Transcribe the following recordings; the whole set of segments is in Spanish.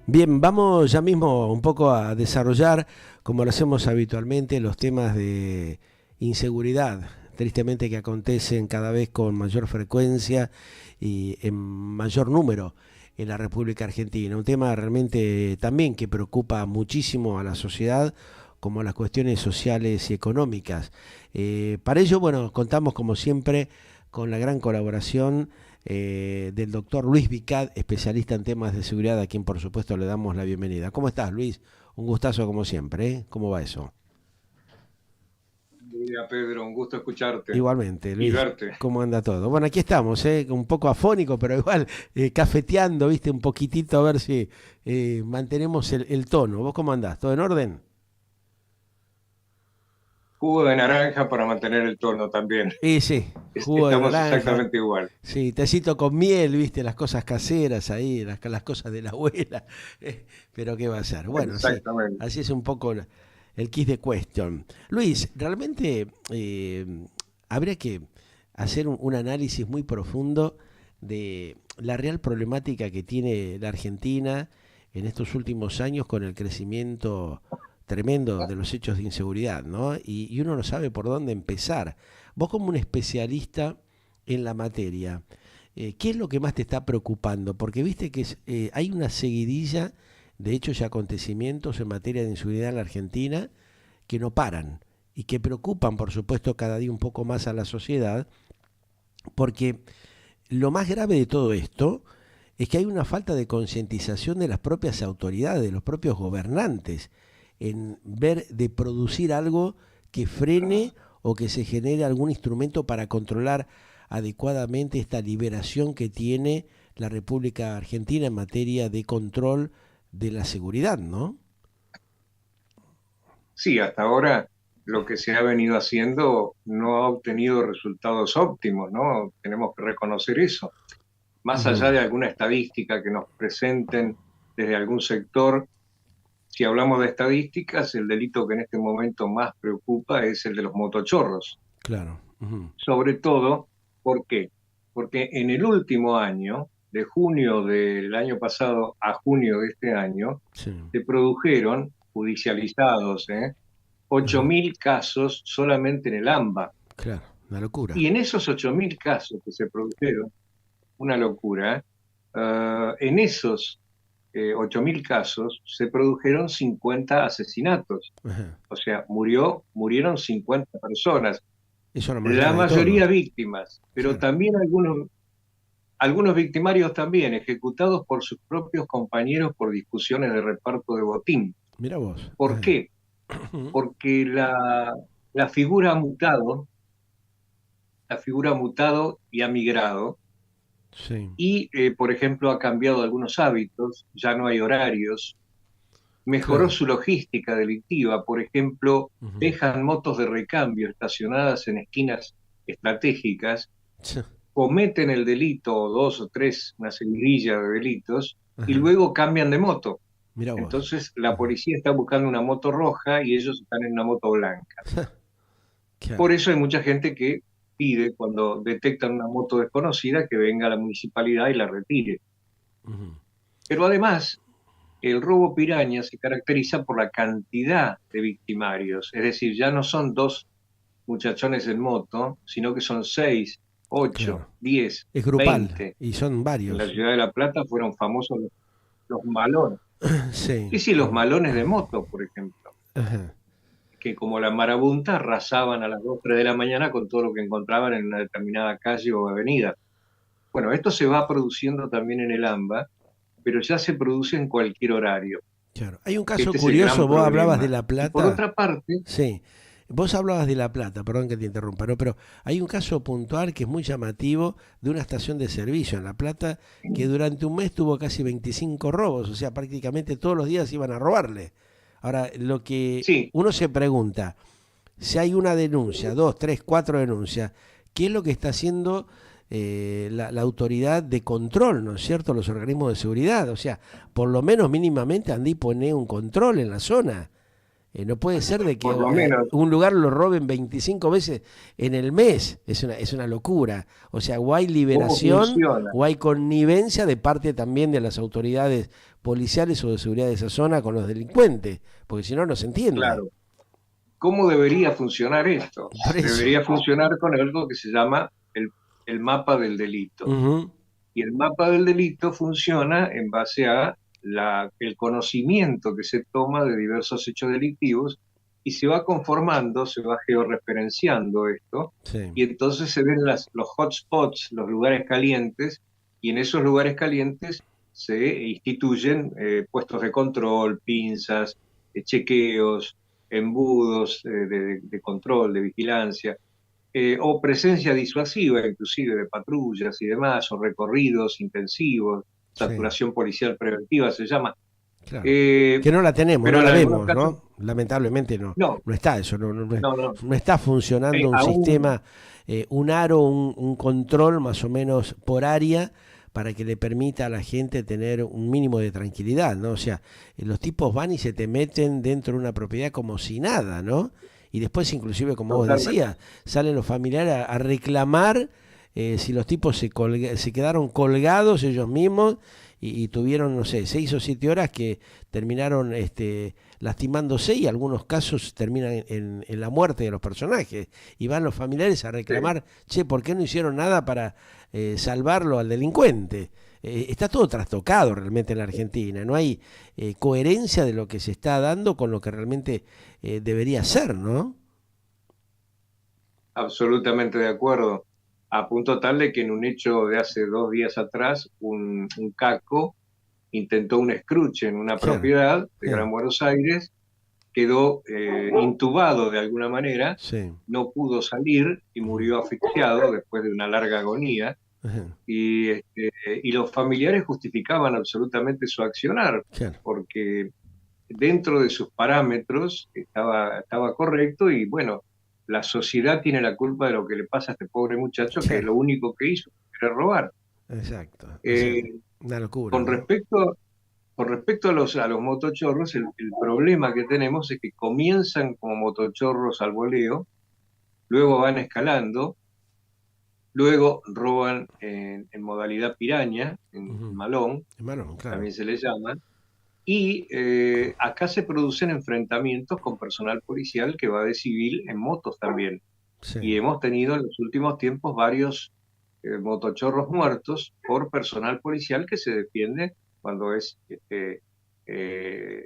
Bien, vamos ya mismo un poco a desarrollar, como lo hacemos habitualmente, los temas de inseguridad, tristemente que acontecen cada vez con mayor frecuencia y en mayor número en la República Argentina. Un tema realmente también que preocupa muchísimo a la sociedad, como las cuestiones sociales y económicas. Para ello, bueno, contamos como siempre con la gran colaboración del doctor Luis Vicad, especialista en temas de seguridad, a quien por supuesto le damos la bienvenida. ¿Cómo estás, Luis? Un gustazo como siempre, ¿eh? ¿Cómo va eso? Mira, Pedro, un gusto escucharte Igualmente, y Luis, verte. ¿cómo anda todo? Bueno, aquí estamos, un poco afónico, pero igual cafeteando, viste, un poquitito a ver si mantenemos el tono. ¿Vos cómo andás? ¿Todo en orden? Jugo de naranja para mantener el tono también. Y sí, jugo de Estamos naranja, exactamente igual. sí, tecito con miel, viste, las cosas caseras ahí, las cosas de la abuela. Pero ¿qué va a ser? Bueno, sí, Exactamente. así es un poco el kiss de question. Luis, realmente habría que hacer un análisis muy profundo de la real problemática que tiene la Argentina en estos últimos años con el crecimiento tremendo de los hechos de inseguridad, ¿no? Y uno no sabe por dónde empezar. Vos como un especialista en la materia, ¿qué es lo que más te está preocupando? Porque viste que hay una seguidilla de hechos y acontecimientos en materia de inseguridad en la Argentina que no paran y que preocupan, por supuesto, cada día un poco más a la sociedad, porque lo más grave de todo esto es que hay una falta de concientización de las propias autoridades, de los propios gobernantes, en ver de producir algo que frene o que se genere algún instrumento para controlar adecuadamente esta liberación que tiene la República Argentina en materia de control de la seguridad, ¿no? Sí, hasta ahora lo que se ha venido haciendo no ha obtenido resultados óptimos, ¿no? Tenemos que reconocer eso. Más allá Ujú. de alguna estadística que nos presenten desde algún sector, si hablamos de estadísticas, el delito que en este momento más preocupa es el de los motochorros. Claro. Ujú. Sobre todo, ¿por qué? Porque en el último año, de junio del año pasado a junio de este año, Sí. se produjeron, judicializados, Ajá. 8.000 casos solamente en el AMBA. Claro, una locura. Y en esos 8.000 casos que se produjeron, una locura, en esos 8.000 casos se produjeron 50 asesinatos. Ajá. O sea, murieron 50 personas, Es una la mayoría de todo. mayoría víctimas, pero Claro. también algunos victimarios también, ejecutados por sus propios compañeros por discusiones de reparto de botín. Mira vos. ¿Por Ajá. qué? Porque la figura ha mutado, la figura ha mutado y ha migrado, Sí. y, por ejemplo, ha cambiado algunos hábitos, ya no hay horarios, mejoró Claro. su logística delictiva, por ejemplo, Ujú. dejan motos de recambio estacionadas en esquinas estratégicas, Sí. cometen el delito, o dos o tres, una seguidilla de delitos, y Ajá. luego cambian de moto. Mira vos. Entonces la Ajá. policía está buscando una moto roja y ellos están en una moto blanca. Por Claro. eso hay mucha gente que pide, cuando detectan una moto desconocida, que venga a la municipalidad y la retire. Ujú. Pero además, el robo piraña se caracteriza por la cantidad de victimarios. Es decir, ya no son dos muchachones en moto, sino que son seis, ocho, Claro. 10, Es grupal 20. y son En la varios. ciudad de La Plata fueron famosos los malones. Sí. Sí, sí, los Ujú. malones de moto, por ejemplo, Ajá. que como la marabunta arrasaban a las 2 3 de la mañana con todo lo que encontraban en una determinada calle o avenida. Bueno, esto se va produciendo también en el AMBA, pero ya se produce en cualquier horario. Claro. Hay un caso Este es el gran curioso, vos hablabas de problema. La Y por Plata. otra parte, Sí. Vos hablabas de La Plata, perdón que te interrumpa, ¿no? Pero hay un caso puntual que es muy llamativo de una estación de servicio en La Plata que durante un mes tuvo casi 25 robos, o sea, prácticamente todos los días iban a robarle. Ahora, lo que sí, uno se pregunta, si hay una denuncia, dos, tres, cuatro denuncias, ¿qué es lo que está haciendo la autoridad de control, ¿no es cierto? Los organismos de seguridad, o sea, por lo menos mínimamente andí y poné un control en la zona. No puede ser de que Por lo menos, un lugar lo roben 25 veces en el mes. Es una locura. O sea, o hay ¿cómo liberación funciona? o hay connivencia de parte también de las autoridades policiales o de seguridad de esa zona con los delincuentes, porque si no, no se entiende. Claro. ¿Cómo debería funcionar esto? Por eso. Debería funcionar con algo que se llama el mapa del delito. Ujú. Y el mapa del delito funciona en base a el conocimiento que se toma de diversos hechos delictivos y se va conformando, se va georreferenciando esto, Sí, y entonces se ven los hotspots, los lugares calientes, y en esos lugares calientes se instituyen puestos de control, pinzas, chequeos, embudos de control, de vigilancia, o presencia disuasiva, inclusive de patrullas y demás, o recorridos intensivos, sí, saturación policial preventiva se llama. claro. Eh, Que no la tenemos, no pero en la algunos vemos, casos, ¿no? Lamentablemente no, no, no está eso, no, no. no está funcionando un Aún, sistema, un aro, un control más o menos por área para que le permita a la gente tener un mínimo de tranquilidad, ¿no? O sea, los tipos van y se te meten dentro de una propiedad como si nada, ¿no? Y después, inclusive, como vos totalmente. decías, salen los familiares a reclamar si los tipos se quedaron colgados ellos mismos y tuvieron, no sé, 6 o 7 horas que terminaron lastimándose y algunos casos terminan en la muerte de los personajes. Y van los familiares a Sí, reclamar, che, ¿por qué no hicieron nada para salvarlo al delincuente? Está todo trastocado realmente en la Argentina. No hay coherencia de lo que se está dando con lo que realmente debería ser, ¿no? absolutamente de acuerdo. A punto tal de que en un hecho de hace 2 días atrás, un caco intentó un escruche en una Claro. propiedad de Gran Buenos Aires, quedó intubado de alguna manera, Sí. no pudo salir y Ujú. murió asfixiado después de una larga agonía. Ajá. Y los familiares justificaban absolutamente su accionar, Claro. porque dentro de sus parámetros estaba correcto y bueno, la sociedad tiene la culpa de lo que le pasa a este pobre muchacho que Claro. lo único que hizo era robar. Exacto. O sea, Eh, una locura, con ¿no? respecto, con respecto a los motochorros, el problema que tenemos es que comienzan como motochorros al voleo, luego van escalando, luego roban en modalidad piraña, en Ujú. malón, Hermano, claro. también se le llama, y acá se producen enfrentamientos con personal policial que va de civil en motos también. Sí. Y hemos tenido en los últimos tiempos varios motochorros muertos por personal policial que se defiende cuando es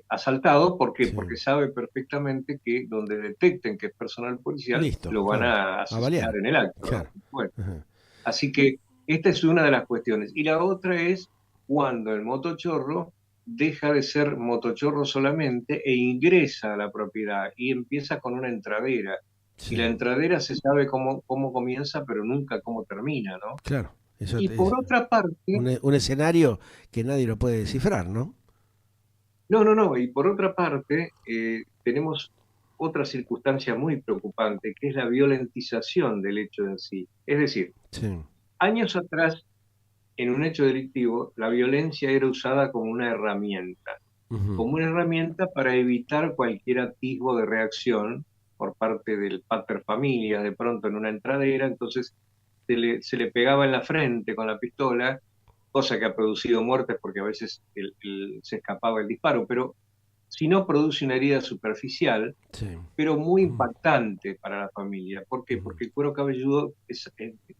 asaltado. ¿Por qué? Sí. Porque sabe perfectamente que donde detecten que es personal policial, Listo, lo van claro. a A asesinar balear. en el acto, ¿no? Claro. Bueno, Ajá. así que esta es una de las cuestiones. Y la otra es cuando el motochorro deja de ser motochorro solamente e ingresa a la propiedad y empieza con una entradera. Y la Sí. entradera se sabe cómo comienza, pero nunca cómo termina, ¿no? Claro. Eso Y es por otra parte, un escenario que nadie lo puede descifrar, ¿no? no, y por otra parte, tenemos otra circunstancia muy preocupante, que es la violentización del hecho en sí. Es decir, Sí. años atrás en un hecho delictivo, la violencia era usada Ujú. como una herramienta para evitar cualquier atisbo de reacción por parte del pater familia, de pronto en una entradera, entonces se le pegaba en la frente con la pistola, cosa que ha producido muertes porque a veces se escapaba el disparo, pero si no produce una herida superficial, Sí. pero muy Ujú. impactante para la familia. ¿Por qué? Ujú. Porque el cuero cabelludo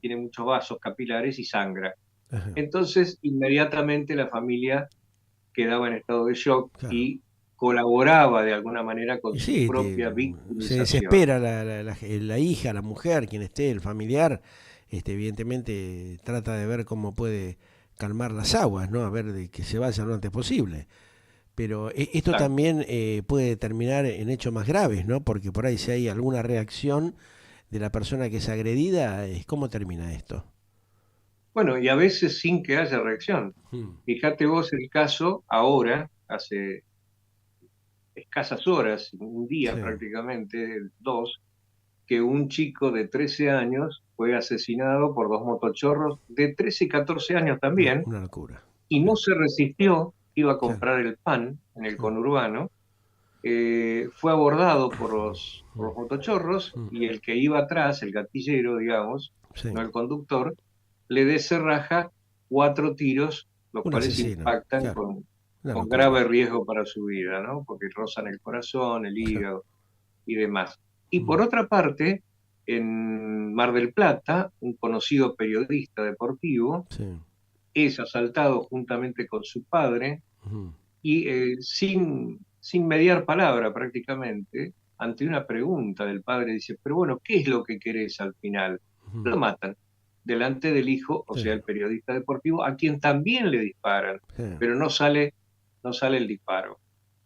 tiene muchos vasos capilares y sangra. Ajá. Entonces, inmediatamente la familia quedaba en estado de shock Claro. y colaboraba de alguna manera con Y su sí, propia se victimización. desespera la hija, la mujer, quien esté, el familiar, evidentemente trata de ver cómo puede calmar las aguas, ¿no? A ver de que se vaya lo antes posible. Pero esto Claro. también puede terminar en hechos más graves, ¿no? Porque por ahí si hay alguna reacción de la persona que es agredida, ¿cómo termina esto? Bueno, y a veces sin que haya reacción. Mm. Fíjate vos el caso ahora, hace escasas horas, un día Sí, prácticamente, dos, que un chico de 13 años fue asesinado por dos motochorros de 13 y 14 años también, una locura. y no Claro, se resistió, iba a claro, comprar el pan en el claro. conurbano, fue abordado por Mm, los motochorros mm, y el que iba atrás, el gatillero, digamos, sí, no el conductor, le descerraja 4 tiros, los un cuales asesino, impactan claro, una con locura. grave riesgo para su vida, ¿no? Porque rozan el corazón, el hígado y demás. Y por Mm, otra parte, en Mar del Plata, un conocido periodista deportivo sí, es asaltado juntamente con su padre mm, y sin mediar palabra prácticamente, ante una pregunta del padre, dice, pero bueno, ¿qué es lo que querés al final? mm, Lo matan delante del hijo, o sí, sea, el periodista deportivo, a quien también le disparan, sí, pero no sale el disparo.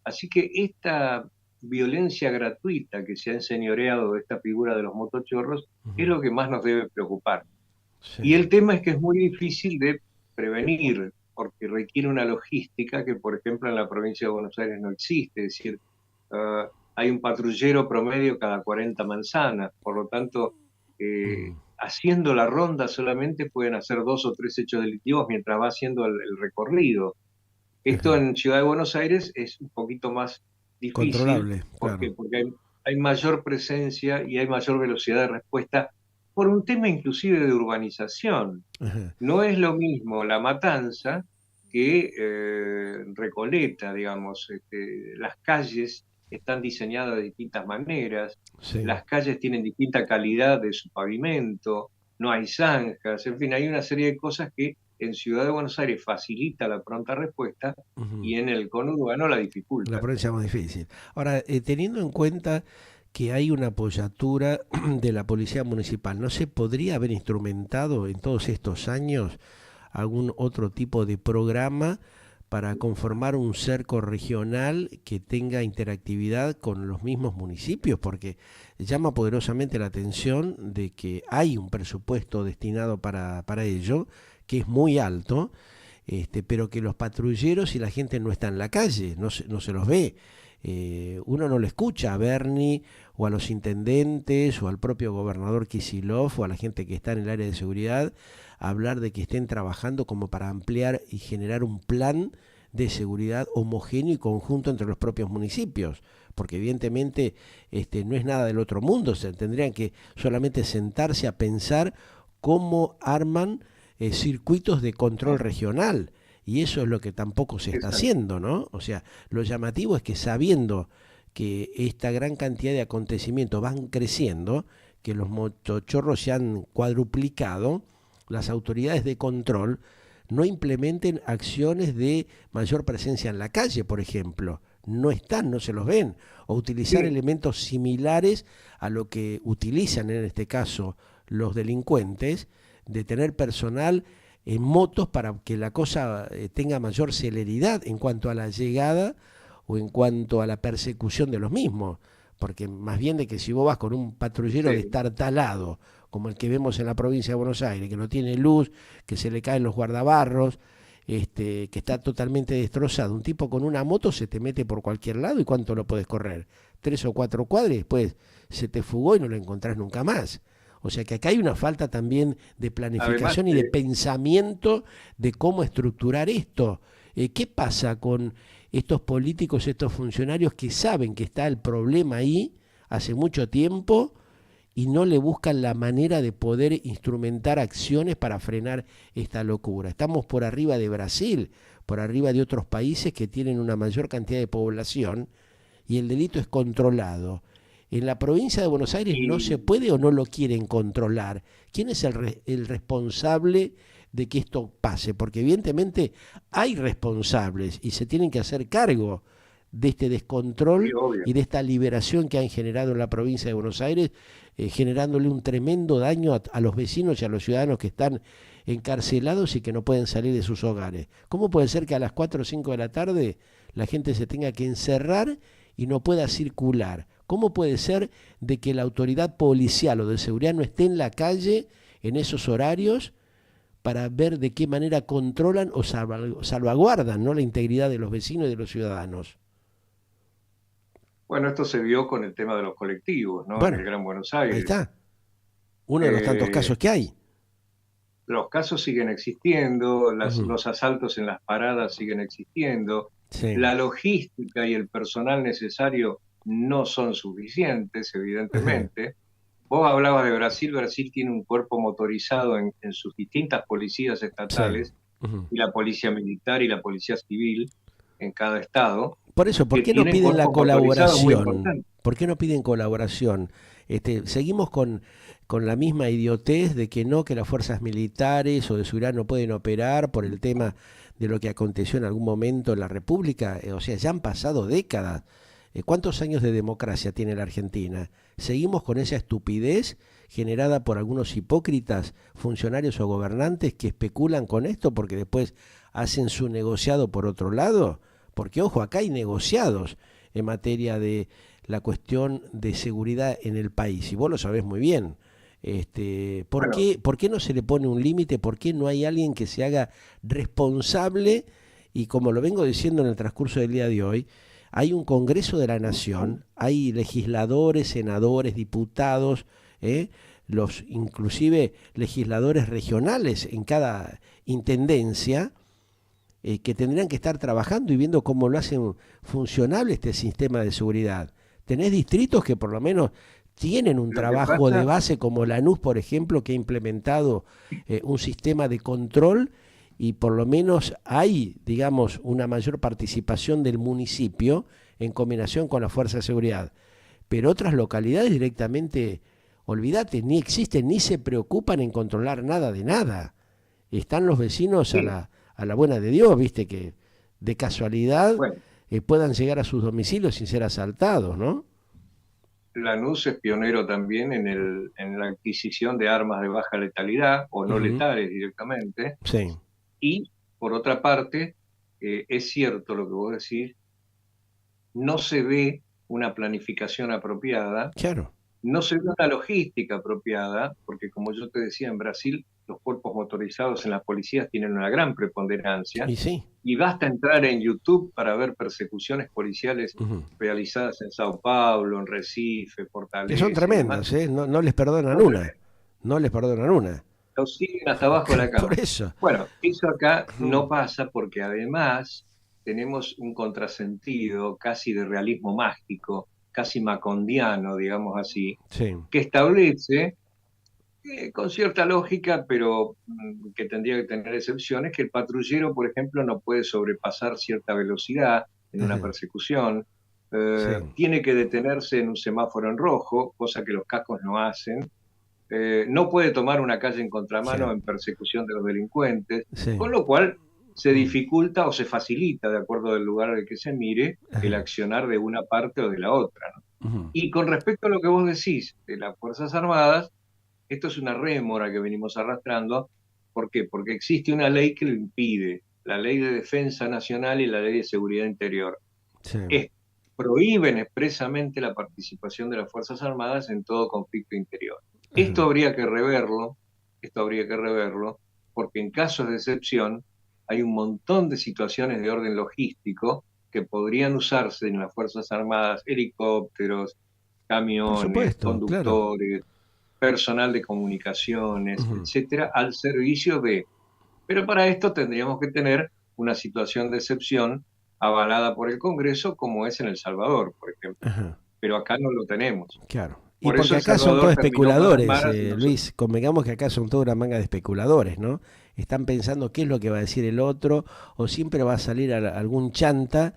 Así que esta violencia gratuita que se ha enseñoreado de esta figura de los motochorros es mm, lo que más nos debe preocupar. sí, Y el tema es que es muy difícil de prevenir, porque requiere una logística que, por ejemplo, en la provincia de Buenos Aires no existe. Es decir, hay un patrullero promedio cada 40 manzanas, por lo tanto, mm, haciendo la ronda solamente pueden hacer 2 o 3 hechos delictivos mientras va haciendo el recorrido. Esto ajá. en Ciudad de Buenos Aires es un poquito más difícil. Controlable, ¿Por claro. qué? Porque hay mayor presencia y hay mayor velocidad de respuesta por un tema inclusive de urbanización. Ajá. No es lo mismo La Matanza que Recoleta, digamos. Las calles están diseñadas de distintas maneras, Sí. las calles tienen distinta calidad de su pavimento, no hay zanjas, en fin, hay una serie de cosas que en Ciudad de Buenos Aires facilita la pronta respuesta Ujú. y en el conurbano la La dificulta. provincia es más difícil. Ahora, teniendo en cuenta que hay una apoyatura de la policía municipal, ¿no se podría haber instrumentado en todos estos años algún otro tipo de programa para conformar un cerco regional que tenga interactividad con los mismos municipios? Porque llama poderosamente la atención de que hay un presupuesto destinado para ello, que es muy alto, pero que los patrulleros y la gente no está en la calle, no se los ve. Uno no lo escucha a Bernie o a los intendentes o al propio gobernador Kisilov o a la gente que está en el área de seguridad hablar de que estén trabajando como para ampliar y generar un plan de seguridad homogéneo y conjunto entre los propios municipios, porque evidentemente no es nada del otro mundo, se tendrían que solamente sentarse a pensar cómo arman circuitos de control regional. Y eso es lo que tampoco se está Exacto. haciendo, ¿no? O sea, lo llamativo es que sabiendo que esta gran cantidad de acontecimientos van creciendo, que los motochorros se han cuadruplicado, las autoridades de control no implementen acciones de mayor presencia en la calle, por ejemplo. No están, no se los ven. O utilizar Sí, elementos similares a lo que utilizan en este caso los delincuentes, de tener personal en motos para que la cosa tenga mayor celeridad en cuanto a la llegada o en cuanto a la persecución de los mismos. Porque más bien de que si vos vas con un patrullero sí. destartalado, como el que vemos en la provincia de Buenos Aires, que no tiene luz, que se le caen los guardabarros, que está totalmente destrozado. Un tipo con una moto se te mete por cualquier lado y cuánto lo puedes correr. 3 o 4 cuadras y después se te fugó y no lo encontrás nunca más. O sea que acá hay una falta también de Además, planificación y de pensamiento de cómo estructurar esto. ¿Qué pasa con estos políticos, estos funcionarios que saben que está el problema ahí hace mucho tiempo y no le buscan la manera de poder instrumentar acciones para frenar esta locura? Estamos por arriba de Brasil, por arriba de otros países que tienen una mayor cantidad de población y el delito es controlado. En la provincia de Buenos Aires no se y puede o no lo quieren controlar. ¿Quién es el responsable de que esto pase? Porque evidentemente hay responsables y se tienen que hacer cargo de este sí, descontrol obvio. y de esta liberación que han generado en la provincia de Buenos Aires, generándole un tremendo daño a los vecinos y a los ciudadanos que están encarcelados y que no pueden salir de sus hogares. ¿Cómo puede ser que a las 4 o 5 de la tarde la gente se tenga que encerrar y no pueda circular? ¿Cómo puede ser de que la autoridad policial o de seguridad no esté en la calle en esos horarios para ver de qué manera controlan o salvaguardan, ¿no?, la integridad de los vecinos y de los ciudadanos? Bueno, esto se vio con el tema de los colectivos, ¿no? En el Bueno, Gran Buenos ahí Aires. está, uno de los tantos Eh, casos que hay. los casos siguen existiendo, Ujú. los asaltos en las paradas siguen existiendo. Sí. La logística y el personal necesario no son suficientes, Ajá. evidentemente. Vos hablabas de Brasil. Brasil tiene un cuerpo motorizado en sus distintas policías Sí. estatales, Ujú. y la policía militar y la policía civil en cada estado, Por eso, ¿por que qué no tienen piden la cuerpos motorizados muy colaboración? importantes. ¿Por qué no piden colaboración? Seguimos con la misma idiotez de que no, que las fuerzas militares o de seguridad no pueden operar por el tema de lo que aconteció en algún momento en la República. O sea, ya han pasado décadas. ¿Cuántos años de democracia tiene la Argentina? Seguimos con esa estupidez generada por algunos hipócritas, funcionarios o gobernantes que especulan con esto porque después hacen su negociado por otro lado. Porque, ojo, acá hay negociados en materia de la cuestión de seguridad en el país, y vos lo sabés muy bien. Bueno, ¿Por qué no se le pone un límite? ¿Por qué no hay alguien que se haga responsable? Y como lo vengo diciendo en el transcurso del día de hoy, hay un Congreso de la Nación, hay legisladores, senadores, diputados, ¿eh? Los inclusive legisladores regionales en cada intendencia, que tendrían que estar trabajando y viendo cómo lo hacen funcionable este sistema de seguridad. Tenés distritos que por lo menos tienen un lo que trabajo de pasa, base, como Lanús, por ejemplo, que ha implementado un sistema de control, y por lo menos hay, digamos, una mayor participación del municipio en combinación con la fuerza de seguridad. Pero otras localidades directamente, olvídate, ni existen ni se preocupan en controlar nada de nada. Están los vecinos sí, a la buena de Dios, viste, que de casualidad bueno, puedan llegar a sus domicilios sin ser asaltados, ¿no? Lanús es pionero también en la adquisición de armas de baja letalidad o no Ujú. letales directamente. Sí, Y por otra parte, es cierto lo que vos decís, no se ve una planificación apropiada, claro. no se ve una logística apropiada, porque como yo te decía, en Brasil los cuerpos motorizados en las policías tienen una gran preponderancia, Y sí, y basta entrar en YouTube para ver persecuciones policiales ujú, realizadas en Sao Paulo, en Recife, que son Fortaleza y demás. tremendas, ¿eh? No, no les perdonan Son una, tremendos. no les perdonan una. Los siguen hasta abajo de la Por cama. eso. Bueno, eso acá Ujú. no pasa porque además tenemos un contrasentido casi de realismo mágico, casi macondiano, digamos así, Sí. que establece, con cierta lógica, pero que tendría que tener excepciones, que el patrullero, por ejemplo, no puede sobrepasar cierta velocidad en una Ajá. persecución, Sí. tiene que detenerse en un semáforo en rojo, cosa que los cascos no hacen, no puede tomar una calle en Sí. contramano en persecución de los delincuentes, Sí. con lo cual se Mm. dificulta o se facilita, de acuerdo al lugar al que se mire, el Ajá. accionar de una parte o de la otra, ¿no? Ujú. Y con respecto a lo que vos decís de las Fuerzas Armadas, esto es una rémora que venimos arrastrando. ¿Por qué? Porque existe una ley que lo impide, la Ley de Defensa Nacional y la Ley de Seguridad Interior. Sí. Es, prohíben expresamente la participación de las Fuerzas Armadas en todo conflicto interior. Esto Ajá. habría que reverlo, esto habría que reverlo, porque en casos de excepción hay un montón de situaciones de orden logístico que podrían usarse en las Fuerzas Armadas: helicópteros, Por camiones, supuesto, claro. conductores, personal de comunicaciones, Ujú. etcétera, al servicio de. Pero para esto tendríamos que tener una situación de excepción avalada por el Congreso, como es en El Salvador, por ejemplo. Ajá. Pero acá no lo tenemos. Claro. Y Por eso porque El acá son todos Salvador terminó con las especuladores, maras y nosotros. Luis. Convengamos que acá son toda una manga de especuladores, ¿no? Están pensando qué es lo que va a decir el otro, o siempre va a salir algún chanta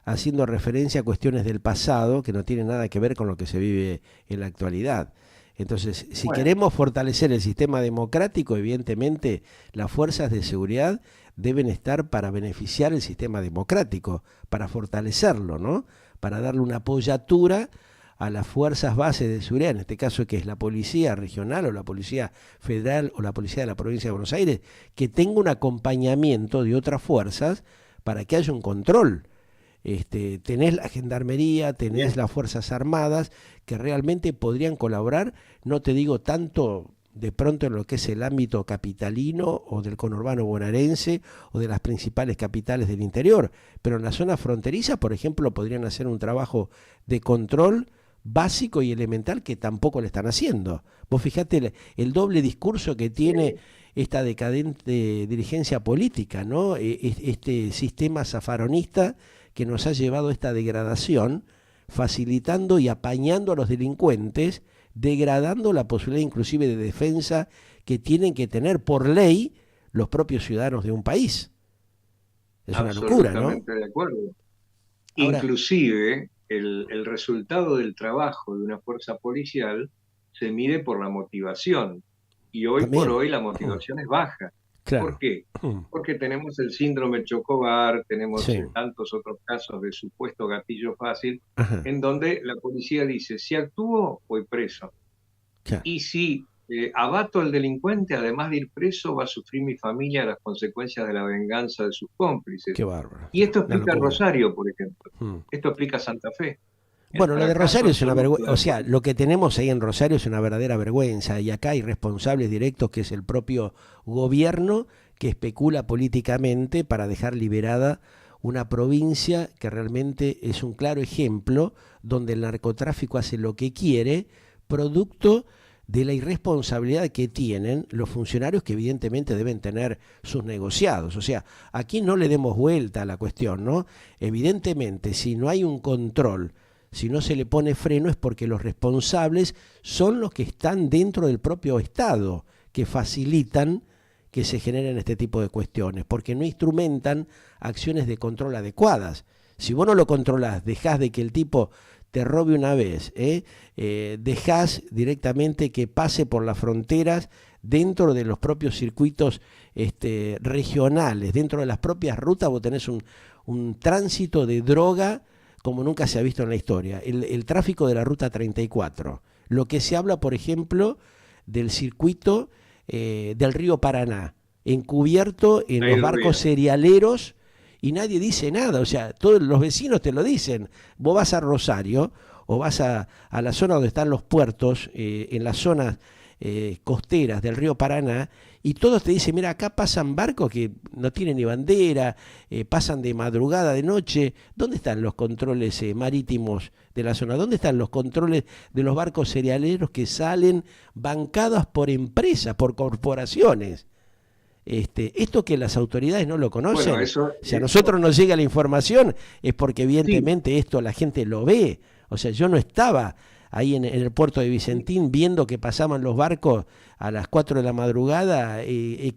haciendo referencia a cuestiones del pasado que no tienen nada que ver con lo que se vive en la actualidad. Entonces, si Bueno, queremos fortalecer el sistema democrático, evidentemente las fuerzas de seguridad deben estar para beneficiar el sistema democrático, para fortalecerlo, ¿no? Para darle una apoyatura a las fuerzas bases de seguridad, en este caso que es la policía regional o la policía federal o la policía de la provincia de Buenos Aires, que tenga un acompañamiento de otras fuerzas para que haya un control. Tenés la gendarmería, tenés bien. las Fuerzas Armadas, que realmente podrían colaborar, no te digo tanto de pronto en lo que es el ámbito capitalino o del conurbano bonaerense o de las principales capitales del interior, pero en la zona fronteriza, por ejemplo, podrían hacer un trabajo de control básico y elemental que tampoco le están haciendo. Vos fijate el doble discurso que tiene esta decadente dirigencia política, ¿no? Este sistema zafaronista que nos ha llevado a esta degradación, facilitando y apañando a los delincuentes, degradando la posibilidad inclusive de defensa que tienen que tener por ley los propios ciudadanos de un país. Es una locura, ¿no? Absolutamente de acuerdo. Ahora, Inclusive el resultado del trabajo de una fuerza policial se mide por la motivación. Y hoy por también, hoy la motivación es baja. ¿Por claro, qué? Porque tenemos el síndrome Chocobar, tenemos sí, tantos otros casos de supuesto gatillo fácil, ajá, en donde la policía dice, si actúo, voy preso. claro, Y si abato al delincuente, además de ir preso, va a sufrir mi familia las consecuencias de la venganza de sus cómplices. qué bárbaro, Y esto una explica locura. Rosario, por ejemplo. Mm. Esto explica Santa Fe. El Bueno, lo de fracaso Rosario es una absoluto vergüenza, de o la sea, policía. lo que tenemos ahí en Rosario es una verdadera vergüenza y acá hay responsables directos que es el propio gobierno que especula políticamente para dejar liberada una provincia que realmente es un claro ejemplo donde el narcotráfico hace lo que quiere, producto de la irresponsabilidad que tienen los funcionarios que evidentemente deben tener sus negociados. O sea, aquí no le demos vuelta a la cuestión, ¿no? Evidentemente, si no hay un control, si no se le pone freno, es porque los responsables son los que están dentro del propio Estado, que facilitan que se generen este tipo de cuestiones, porque no instrumentan acciones de control adecuadas. Si vos no lo controlás, dejás de que el tipo te robe una vez, dejás directamente que pase por las fronteras dentro de los propios circuitos regionales, dentro de las propias rutas vos tenés un tránsito de droga como nunca se ha visto en la historia. El tráfico de la ruta 34. Lo que se habla, por ejemplo, del circuito del río Paraná, encubierto en los Ahí lo barcos veo. cerealeros y nadie dice nada. O sea, todos los vecinos te lo dicen. Vos vas a Rosario o vas a la zona donde están los puertos, en las zonas costeras del río Paraná, y todos te dicen, mira, acá pasan barcos que no tienen ni bandera, pasan de madrugada, de noche. ¿Dónde están los controles marítimos de la zona? ¿Dónde están los controles de los barcos cerealeros que salen bancados por empresas, por corporaciones? Esto que las autoridades no lo Bueno, conocen, si a eso nosotros nos llega la información es porque sí, evidentemente esto la gente lo ve. O sea, yo no estaba ahí en el puerto de Vicentín viendo que pasaban los barcos a las 4 de la madrugada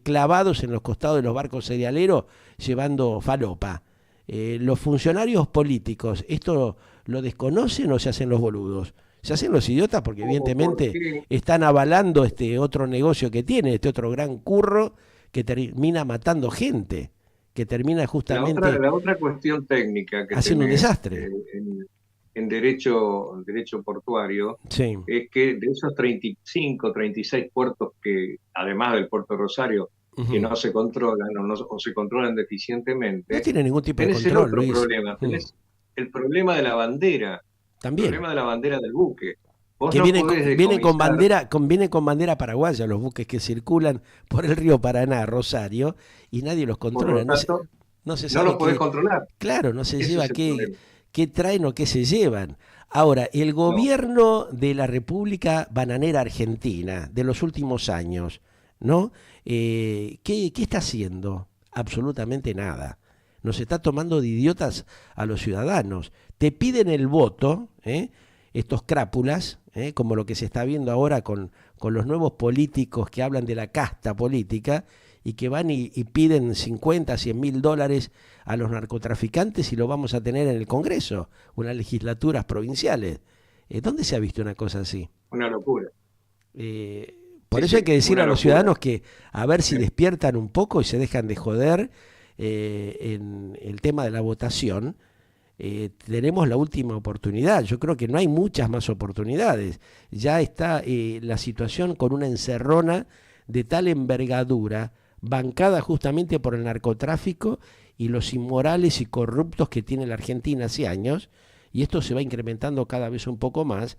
clavados en los costados de los barcos cerealeros llevando falopa. Los funcionarios políticos, ¿esto lo desconocen o se hacen los boludos? Se hacen los idiotas porque o evidentemente porque están avalando este otro negocio que tiene, este otro gran curro que termina matando gente, que termina justamente la otra cuestión técnica que haciendo un tenés desastre. en derecho portuario Sí. es que de esos 35, 36 puertos que, además del puerto Rosario, que Ujú. no se controlan o se controlan No deficientemente, tiene ningún tipo de tenés el control, otro Luis. problema, tenés el problema de la bandera, el También. problema de la bandera del buque. Vos Que no podés decomisar, vienen con bandera paraguaya los buques que circulan por el río Paraná, Rosario, y nadie los por lo controla. tanto, No se no lo sabe podés qué, controlar. claro, no se Ese lleva es el problema. qué traen o qué se llevan. Ahora, el No. gobierno de la República Bananera Argentina de los últimos años, ¿no? ¿Qué está haciendo? Absolutamente nada. Nos está tomando de idiotas a los ciudadanos. Te piden el voto, estos crápulas, como lo que se está viendo ahora con los nuevos políticos que hablan de la casta política y que van y piden 50, 100 mil dólares a los narcotraficantes y lo vamos a tener en el Congreso, unas legislaturas provinciales. ¿Dónde se ha visto una cosa así? Una locura. Por Sí, eso hay sí, que decir una a los locura. ciudadanos que a ver si Sí. despiertan un poco y se dejan de joder en el tema de la votación. Tenemos la última oportunidad. Yo creo que no hay muchas más oportunidades. Ya está la situación con una encerrona de tal envergadura, bancada justamente por el narcotráfico y los inmorales y corruptos que tiene la Argentina hace años, y esto se va incrementando cada vez un poco más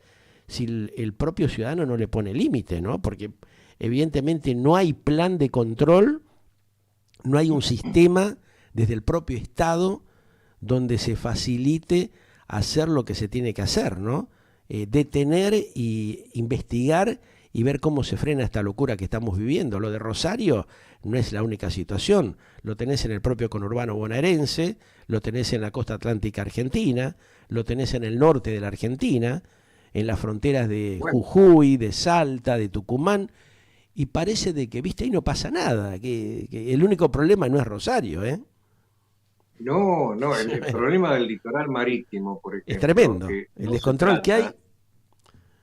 si el propio ciudadano no le pone límite, ¿no? Porque evidentemente no hay plan de control, no hay un sistema desde el propio Estado donde se facilite hacer lo que se tiene que hacer, ¿no? Detener y investigar y ver cómo se frena esta locura que estamos viviendo. Lo de Rosario no es la única situación, lo tenés en el propio conurbano bonaerense, lo tenés en la costa atlántica argentina, lo tenés en el norte de la Argentina, en las fronteras de Bueno, Jujuy, de Salta, de Tucumán, y parece de que, viste, ahí no pasa nada, que el único problema no es Rosario, ¿eh? no, no, el problema del litoral marítimo, por Es ejemplo, tremendo, que el no se descontrol que trata. hay.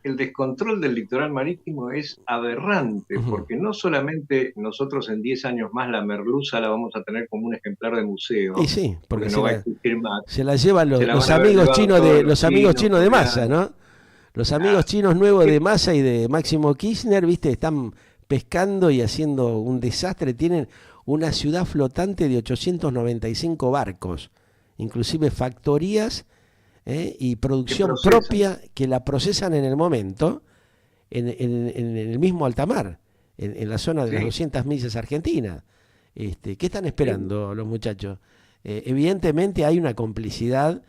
El descontrol del litoral marítimo es aberrante, Ujú. porque no solamente nosotros en 10 años más la merluza la vamos a tener como un ejemplar de Y museo, sí, porque porque no va a existir más, se la llevan se la los van a haber amigos llevado chinos todos de los los amigos chinos, chinos de Massa, coreanos. ¿no? Los amigos Ah, chinos nuevos de ¿qué- Massa y de Máximo Kirchner, viste, están pescando y haciendo un desastre. Tienen una ciudad flotante de 895 barcos, inclusive factorías, y qué producción procesan? propia que la procesan en el momento en el mismo alta mar, en la zona de las Sí, 200 millas argentinas. ¿Qué están sí. esperando los muchachos? Evidentemente hay una complicidad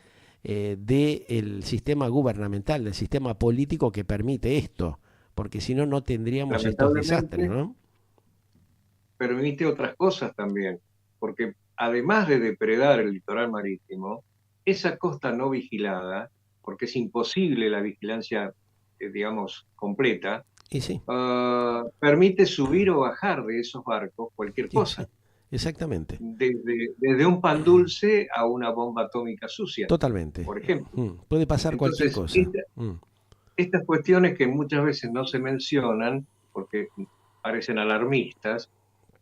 del sistema gubernamental, del sistema político que permite esto, porque si no, no tendríamos estos desastres, Lamentablemente ¿no? permite otras cosas también, porque además de depredar el litoral marítimo, esa costa no vigilada, porque es imposible la vigilancia, digamos, completa, Y sí, permite subir o bajar de esos barcos cualquier y cosa, sí, exactamente, desde un pan dulce a una bomba atómica sucia, totalmente. por ejemplo. Puede pasar cualquier Entonces, cosa. estas cuestiones que muchas veces no se mencionan, porque parecen alarmistas,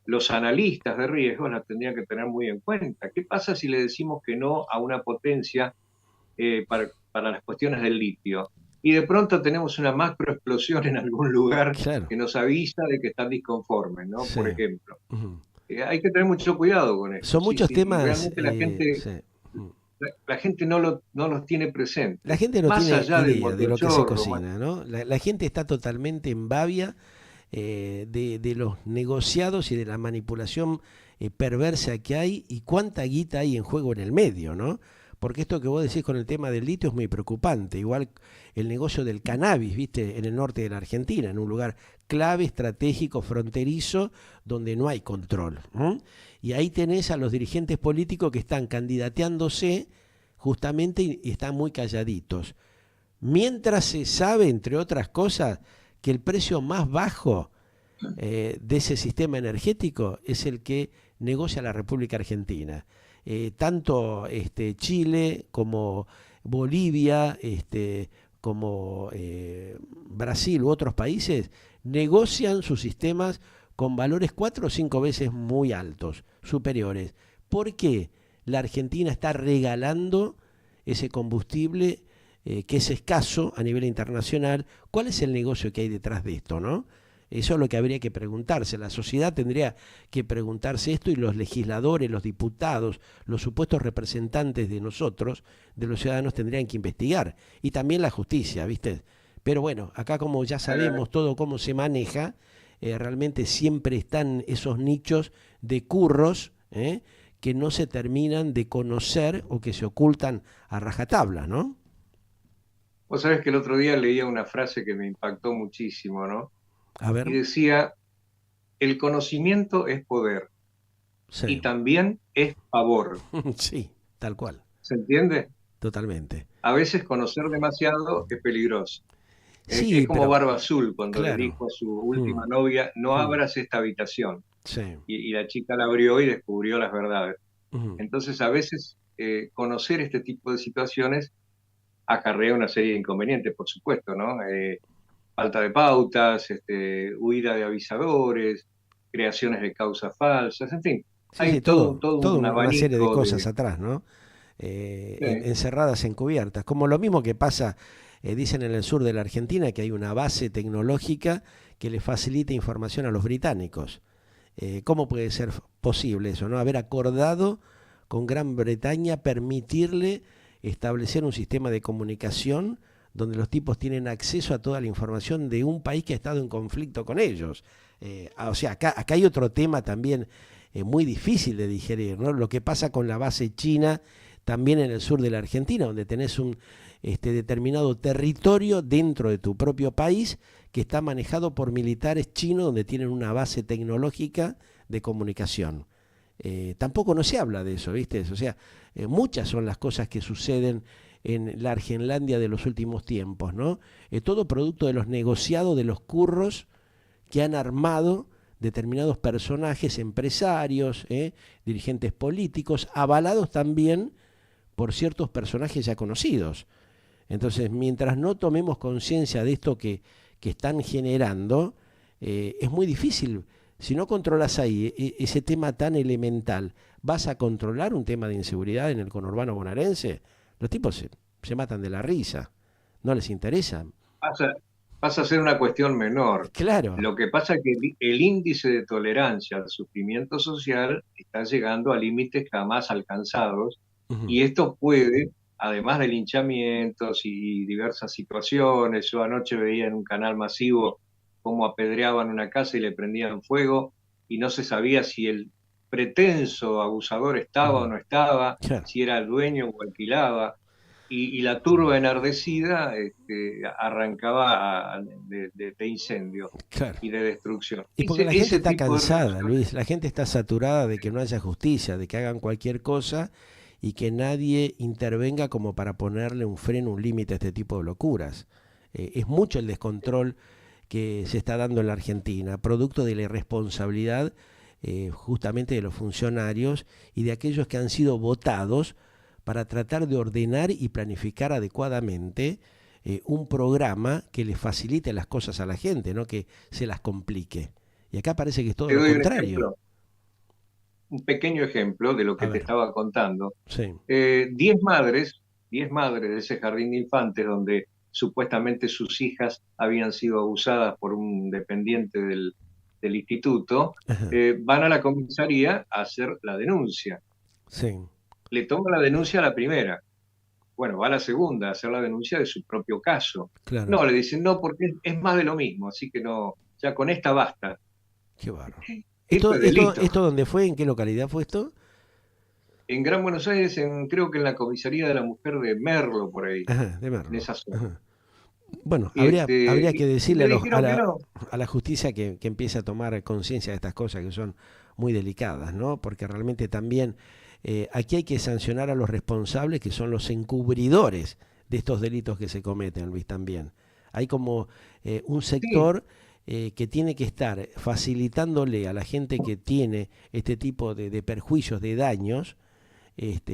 los analistas de riesgos las tendrían que tener muy en cuenta. ¿Qué pasa si le decimos que no a una potencia para las cuestiones del litio? Y de pronto tenemos una macroexplosión en algún lugar Claro, que nos avisa de que están disconformes, ¿no? sí. Por ejemplo. Ujú. Hay que tener mucho cuidado con esto, Son sí, muchos sí, y temas, realmente sí. la gente no los tiene La presentes. gente no Más tiene allá del idea de lo que se motochorro, cocina, ¿no? La gente está totalmente en babia de los negociados y de la manipulación perversa que hay y cuánta guita hay en juego en el medio, ¿no? Porque esto que vos decís con el tema del litio es muy preocupante. Igual el negocio del cannabis, viste, en el norte de la Argentina, en un lugar clave, estratégico, fronterizo, donde no hay control. ¿M? Y ahí tenés a los dirigentes políticos que están candidateándose justamente y están muy calladitos. Mientras se sabe, entre otras cosas, que el precio más bajo de ese sistema energético es el que negocia la República Argentina. Tanto Chile como Bolivia, como Brasil u otros países negocian sus sistemas con valores 4 o 5 veces muy altos, superiores. ¿Por qué la Argentina está regalando ese combustible que es escaso a nivel internacional? ¿Cuál es el negocio que hay detrás de esto, no? Eso es lo que habría que preguntarse. La sociedad tendría que preguntarse esto y los legisladores, los diputados, los supuestos representantes de nosotros, de los ciudadanos, tendrían que investigar. Y también la justicia, ¿viste? Pero bueno, acá como ya eh, sabemos todo cómo se maneja, realmente siempre están esos nichos de curros que no se terminan de conocer o que se ocultan a rajatabla, ¿no? vos sabés que el otro día leía una frase que me impactó muchísimo, ¿no? A ver, Y decía, el conocimiento es poder y sí, también es favor. sí, tal cual, ¿Se entiende? totalmente. A veces conocer demasiado es peligroso. Es Sí, como pero Barba Azul cuando le claro. dijo a su Mm, última novia, no mm, abras esta habitación. sí. Y la chica la abrió y descubrió las verdades. Mm, Entonces, a veces conocer este tipo de situaciones acarrea una serie de inconvenientes, por supuesto, ¿no? Falta de pautas, huida de avisadores, creaciones de causas falsas, en fin, sí, sí, hay todo todo un una serie de abanico cosas de... atrás, ¿no? Sí, Encerradas, encubiertas. Como lo mismo que pasa, dicen en el sur de la Argentina, que hay una base tecnológica que le facilita información a los británicos. ¿Cómo puede ser posible eso, no? Haber acordado con Gran Bretaña permitirle establecer un sistema de comunicación donde los tipos tienen acceso a toda la información de un país que ha estado en conflicto con ellos. O sea, acá hay otro tema también muy difícil de digerir, ¿no? Lo que pasa con la base china también en el sur de la Argentina, donde tenés determinado territorio dentro de tu propio país que está manejado por militares chinos donde tienen una base tecnológica de comunicación. Tampoco no se habla de eso, ¿viste? O sea, muchas son las cosas que suceden en la Argenlandia de los últimos tiempos, ¿no? Todo producto de los negociados, de los curros que han armado determinados personajes, empresarios, dirigentes políticos, avalados también por ciertos personajes ya conocidos. Entonces, mientras no tomemos conciencia de esto que están generando, es muy difícil. Si no controlas ahí ese tema tan elemental, ¿vas a controlar un tema de inseguridad en el conurbano bonaerense? Los tipos se matan de la risa, no les interesa. Pasa, pasa a ser una cuestión menor. Claro. Lo que pasa es que el índice de tolerancia al sufrimiento social está llegando a límites jamás alcanzados, Ujú. y esto puede, además de linchamientos y diversas situaciones. Yo anoche veía en un canal masivo cómo apedreaban una casa y le prendían fuego y no se sabía si el pretenso abusador estaba o Ujú. no estaba, Claro, si era el dueño o alquilaba. Y la turba enardecida arrancaba de incendio claro. y de destrucción. Y porque la gente Ese está tipo de cansada, reacciones. Luis, la gente está saturada de que no haya justicia, de que hagan cualquier cosa y que nadie intervenga como para ponerle un freno, un límite a este tipo de locuras. Es mucho el descontrol que se está dando en la Argentina, producto de la irresponsabilidad justamente de los funcionarios y de aquellos que han sido votados para tratar de ordenar y planificar adecuadamente un programa que le facilite las cosas a la gente, no que se las complique. Y acá parece que es todo Te lo doy un contrario. ejemplo, un pequeño ejemplo de lo A que te ver, estaba contando. sí. 10 madres, 10 madres de ese jardín de infantes donde supuestamente sus hijas habían sido abusadas por un dependiente del instituto, Ajá, van a la comisaría a hacer la denuncia. sí, Le toma la denuncia a la primera. Bueno, va a la segunda a hacer la denuncia de su propio caso. claro. No, le dicen, no, porque es más de lo mismo, así que no, ya con esta basta. Qué barro. Esto ¿Esto, es esto, delito. esto dónde fue? ¿En qué localidad fue esto? En Gran Buenos Aires, creo que en la comisaría de la mujer de Merlo, por ahí, Ajá, de en Merlo. esa zona. Ajá. Bueno, Y, habría que y decirle le dijeron que no. a la justicia que empiece a tomar conciencia de estas cosas que son muy delicadas, ¿no? Porque realmente también aquí hay que sancionar a los responsables que son los encubridores de estos delitos que se cometen, Luis, también. Hay como un Sí, sector que tiene que estar facilitándole a la gente que tiene este tipo de perjuicios, de daños,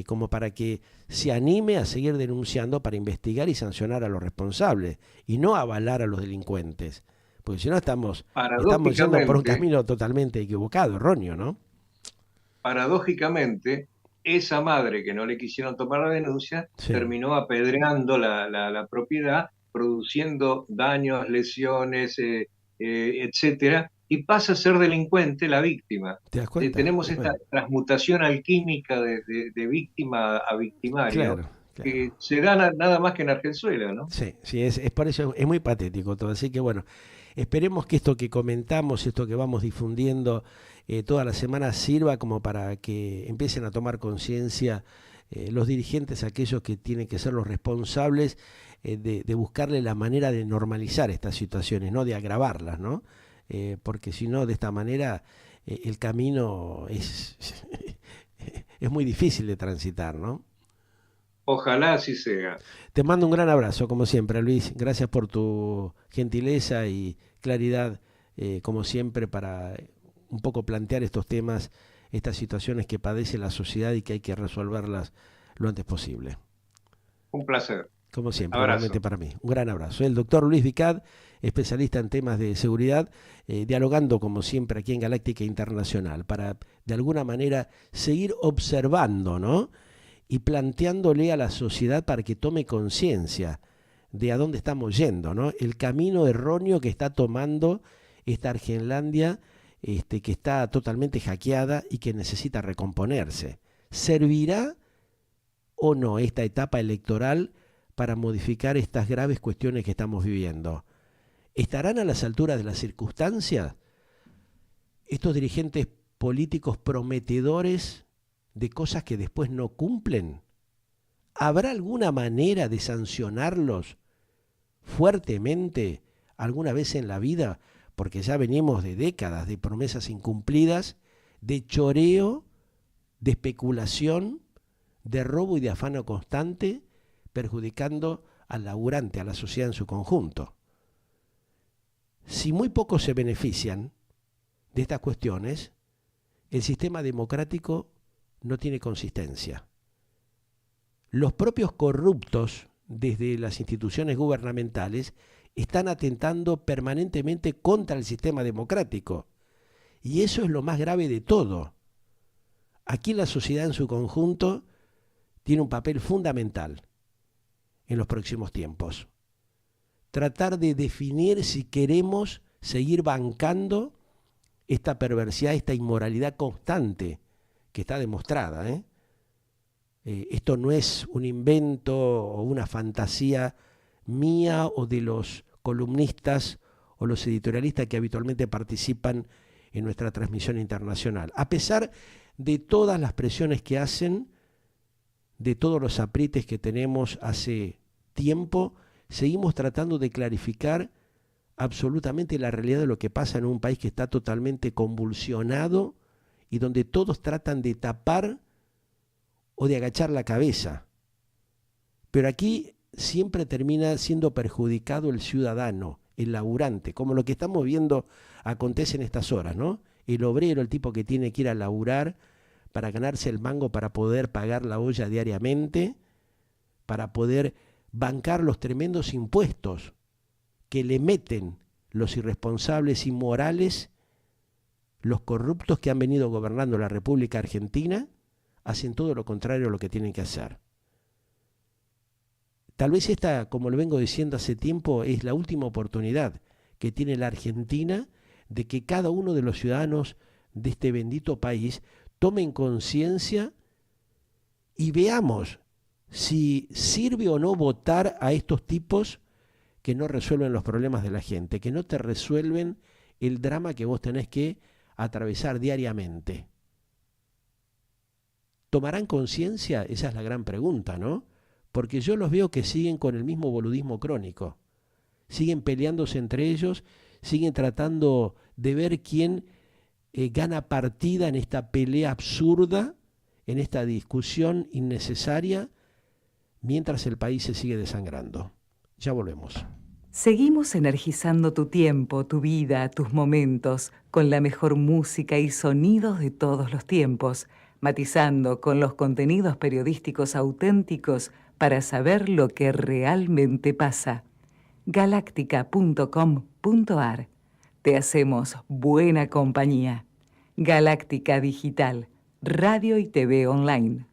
como para que se anime a seguir denunciando para investigar y sancionar a los responsables y no avalar a los delincuentes. Porque si no estamos yendo por un paradójicamente, camino totalmente equivocado, erróneo, ¿no? paradójicamente, esa madre que no le quisieron tomar la denuncia Sí. terminó apedreando la propiedad, produciendo daños, lesiones, etcétera, y pasa a ser delincuente la víctima. ¿Te das cuenta? Tenemos esta Bueno, transmutación alquímica de víctima a victimario claro, claro. que se da nada más que en Argenzuela, ¿no? Sí, sí, es por eso, es muy patético todo. Así que bueno, esperemos que esto que comentamos, esto que vamos difundiendo toda la semana sirva como para que empiecen a tomar conciencia los dirigentes, aquellos que tienen que ser los responsables de buscarle la manera de normalizar estas situaciones, no de agravarlas, ¿no? Porque si no, de esta manera el camino es muy difícil de transitar, ¿no? Ojalá así sea. Te mando un gran abrazo, como siempre, Luis. Gracias por tu gentileza y claridad, como siempre, para un poco plantear estos temas, estas situaciones que padece la sociedad y que hay que resolverlas lo antes posible. Un placer. Como siempre, igualmente Abrazo. para mí. Un gran abrazo. El doctor Luis Vicad, especialista en temas de seguridad, dialogando como siempre aquí en Galáctica Internacional, para de alguna manera seguir observando, ¿no? Y planteándole a la sociedad para que tome conciencia de a dónde estamos yendo, ¿no? El camino erróneo que está tomando esta Argenlandia, que está totalmente hackeada y que necesita recomponerse. ¿Servirá o no esta etapa electoral para modificar estas graves cuestiones que estamos viviendo? ¿Estarán a las alturas de las circunstancias estos dirigentes políticos prometedores de cosas que después no cumplen? ¿Habrá alguna manera de sancionarlos fuertemente alguna vez en la vida? Porque ya venimos de décadas de promesas incumplidas, de choreo, de especulación, de robo y de afano constante, perjudicando al laburante, a la sociedad en su conjunto. Si muy pocos se benefician de estas cuestiones, el sistema democrático no tiene consistencia. Los propios corruptos, desde las instituciones gubernamentales, están atentando permanentemente contra el sistema democrático. Y eso es lo más grave de todo. Aquí la sociedad en su conjunto tiene un papel fundamental en los próximos tiempos. Tratar de definir si queremos seguir bancando esta perversidad, esta inmoralidad constante que está demostrada. Esto no es un invento o una fantasía mía o de los columnistas o los editorialistas que habitualmente participan en nuestra transmisión internacional. A pesar de todas las presiones que hacen, de todos los aprietes que tenemos hace tiempo, seguimos tratando de clarificar absolutamente la realidad de lo que pasa en un país que está totalmente convulsionado y donde todos tratan de tapar o de agachar la cabeza. Pero aquí siempre termina siendo perjudicado el ciudadano, el laburante, como lo que estamos viendo acontece en estas horas, ¿no? El obrero, el tipo que tiene que ir a laburar para ganarse el mango para poder pagar la olla diariamente, para poder bancar los tremendos impuestos que le meten los irresponsables, inmorales, los corruptos que han venido gobernando la República Argentina, hacen todo lo contrario a lo que tienen que hacer. Tal vez esta, como lo vengo diciendo hace tiempo, es la última oportunidad que tiene la Argentina de que cada uno de los ciudadanos de este bendito país tomen conciencia y veamos si sirve o no votar a estos tipos que no resuelven los problemas de la gente, que no te resuelven el drama que vos tenés que atravesar diariamente. ¿Tomarán conciencia? Esa es la gran pregunta, ¿no? Porque yo los veo que siguen con el mismo boludismo crónico. Siguen peleándose entre ellos, siguen tratando de ver quién gana partida en esta pelea absurda, en esta discusión innecesaria, mientras el país se sigue desangrando. Ya volvemos. Seguimos energizando tu tiempo, tu vida, tus momentos, con la mejor música y sonidos de todos los tiempos, matizando con los contenidos periodísticos auténticos para saber lo que realmente pasa. Galáctica.com.ar. Te hacemos buena compañía. Galáctica Digital, radio y TV online.